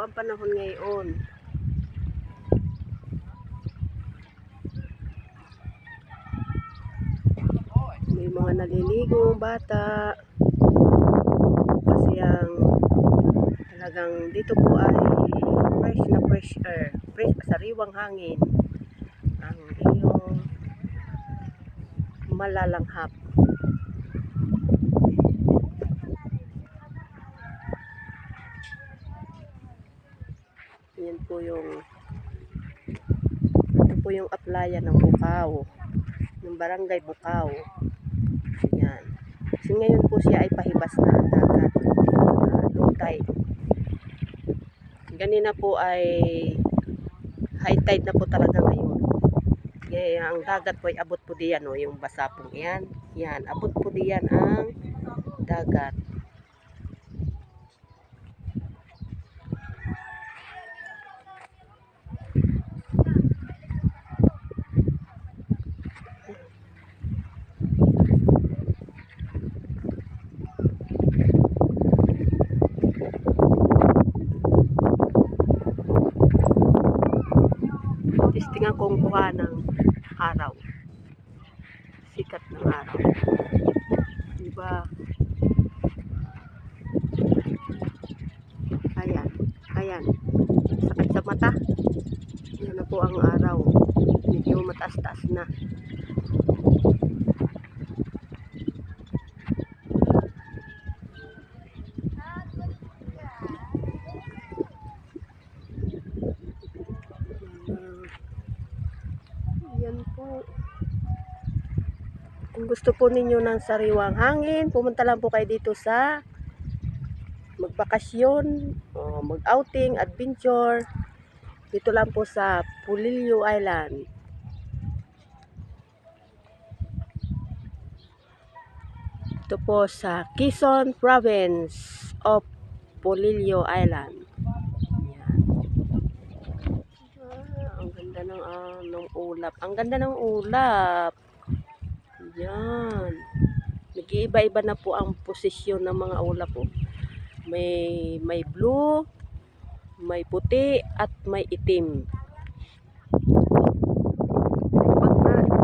ang panahon ngayon. May mga naliligo bata kasi ang talagang dito po ay fresh air, fresh sariwang hangin ang iyong malalanghap. Yan po yung ito po yung applyan ng Bukaw, ng barangay Bukaw. Yan. Kasi ngayon po siya ay pahibas na ang dagat. Low tide. Ganina po ay high tide na po talaga ngayon. Kaya ang dagat po ay abot po diyan, oh, yung basa pong yan. Yan, abot po diyan ang dagat. Testingan kong kuha ng araw. Sikat ng araw. Diba? Ayan. Ayan. Sakit sa mata. Yan na po ang araw. Medyo mataas-taas na. Yan po. Kung gusto po ninyo ng sariwang hangin, pumunta lang po kayo dito sa magbakasyon, mag-outing, adventure. Dito lang po sa Polillo Island. Ito po sa Quezon Province of Polillo Island. Yan. Ang ganda ng ulap. Ang ganda ng ulap. Yan. Nag-iiba-iba na po ang posisyon ng mga ulap po. May blue, may puti, at may itim.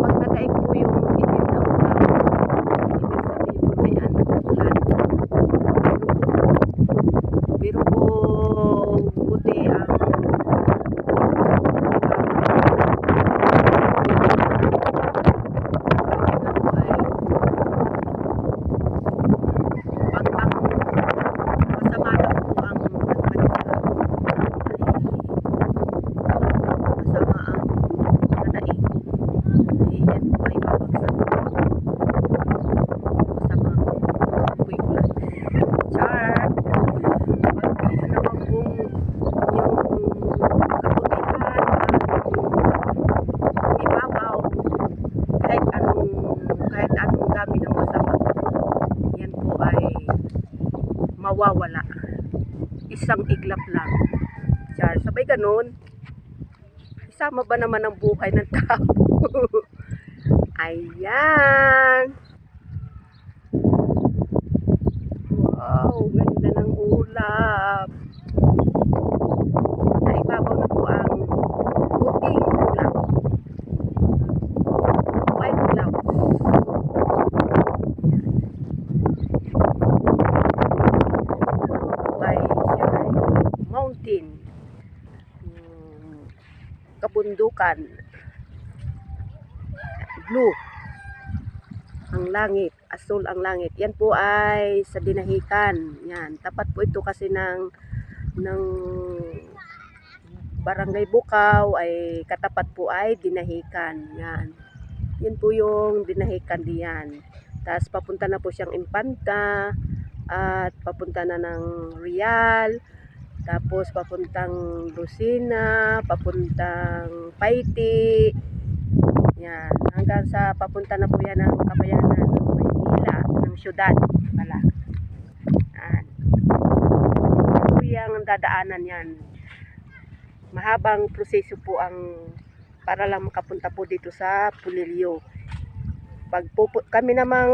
Pag nadaig po yung itim na ulap, ibig sabihin po may ulan. Pero po puti ang mawawala. Isang iglap lang. Char, sabay ganun. Isama ba naman ang buhay ng tao? Ayan. Wow, ganda ng ulap. Naibabaw na po ang puting ulap. White clouds. Mountain, kabundukan, blue ang langit, asul ang langit. Yan po ay sa Dinahican. Yan, tapat po ito kasi ng barangay Bukaw, ay katapat po ay Dinahican. Yan. Yan po yung Dinahican diyan. Tapos papunta na po siyang Infanta at papunta na ng Real. Tapos papuntang Lucena, papuntang Paiti. Yan, hanggang sa papunta na po yan ng Kabayanan ng Maynila, ng syudad pala. Yan. Yan po yung dadaanan yan. Mahabang proseso po ang para lang makapunta po dito sa Polillo. Kami namang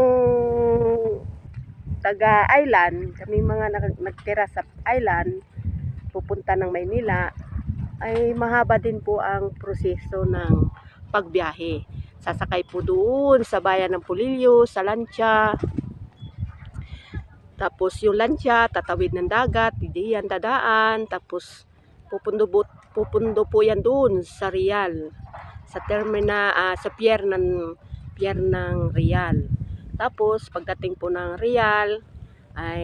taga-island, kami mga nagtira sa island, pupunta ng Maynila, ay mahaba din po ang proseso ng pagbiyahe. Sasakay po doon sa bayan ng Pulilio, sa lancha. Tapos yung lancha, tatawid ng dagat, hindi yan dadaan. Tapos pupundo po yan doon sa Real. Sa sa pier ng Real. Tapos pagdating po ng Real, ay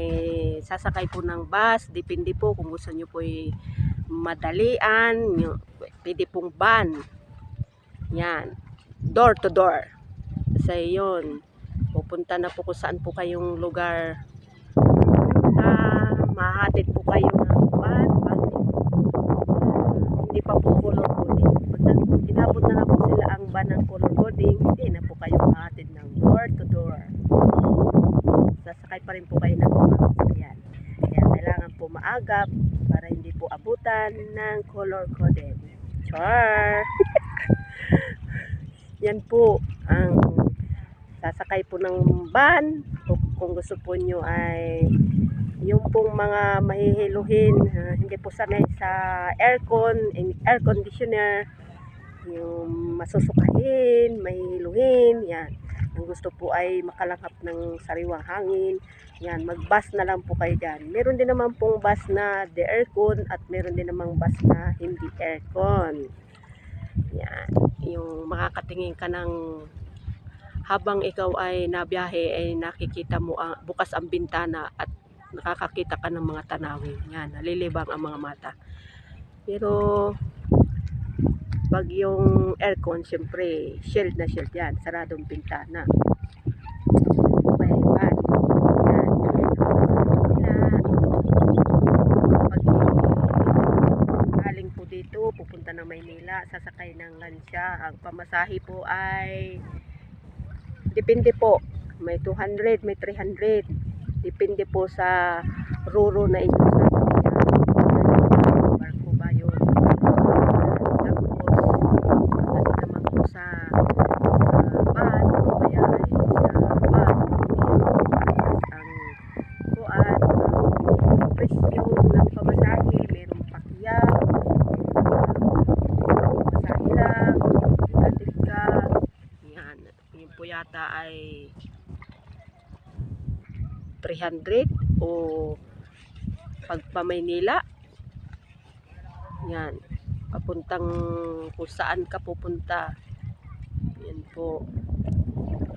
sasakay po ng bus. Depende po kung gusto nyo po madalian, pwede pong van. Yan. Door to door. Kasi yun, pupunta na po kung saan po kayong lugar. Mahatid po kayo ng van. Hindi pa po color coding. Pag inabot na po sila ang van ng color coding, hindi na po kayo mahatid ng door to door. Sasakay pa rin po kayo ng mga sasakyan. Kaya kailangan po maagap para hindi po abutan ng color coded. Char! Yan po ang sasakay po ng van. Kung gusto po nyo ay yung pong mga mahihiluhin, hindi po sanay sa aircon, air conditioner, yung masusukahin, mahihiluhin, yan. Ang gusto po ay makalanghap ng sariwang hangin, yan, mag-bus na lang po kayo dyan. Meron din naman pong bus na the aircon at meron din namang bus na hindi aircon. Yan, yung makakatingin ka ng habang ikaw ay nabiyahe ay nakikita mo bukas ang bintana at nakakakita ka ng mga tanawin. Yan, nalilibang ang mga mata. Pero pag yung aircon, syempre shield na shield yan, saradong bintana. Okay, yan. Pag galing po dito, pupunta ng Maynila, sasakay ng lansya. Ang pamasahe po ay depende po. May 200, may 300. Depende po sa ruro na inyo sa barko ba yun. Tapos pagdating naman po sa van o kaya ay sa bus, ang kuan, ang presyo ng pamasahe, merong pakyaw, pamasahe lang, hatid ka, yan, yun po yata ay 300 o pagpa Maynila, yan, papuntang kung saan ka pupunta. Yan po.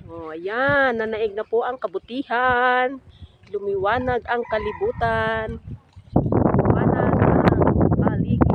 O, ayan, nanaig na po ang kabutihan, lumiwanag ang kalibutan, lumiwanag ang paligid.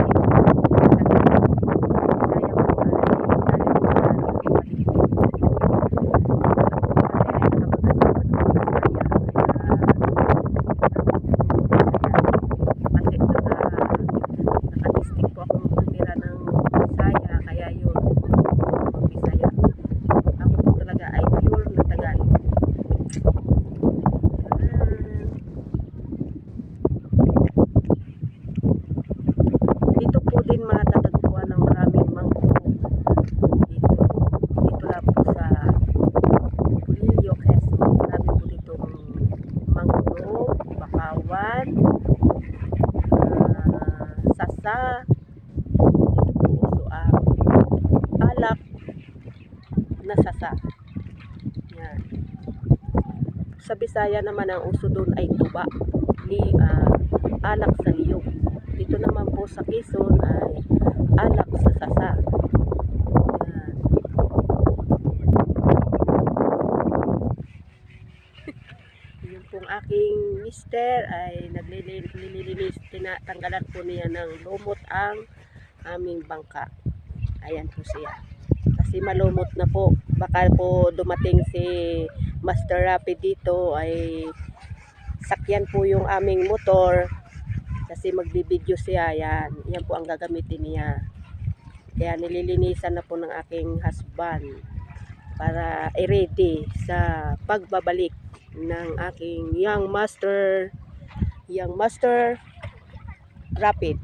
Sasa, ito po uso ang alak na sasa. Yan. Sa Bisaya naman ang uso doon ay tuba, alak sa liyog. Dito naman po sa Quezon ay alak sa sasa. Yan. Yung pong aking mister ay naglilinis, tinatanggalan po niya ng lumot ang aming bangka. Ayan po siya. Kasi malumot na po. Baka po dumating si Master Rapid dito ay sakyan po yung aming motor kasi magbibideo siya. Yan po ang gagamitin niya. Kaya nililinisan na po ng aking husband para i-ready sa pagbabalik ng aking young master Rapid.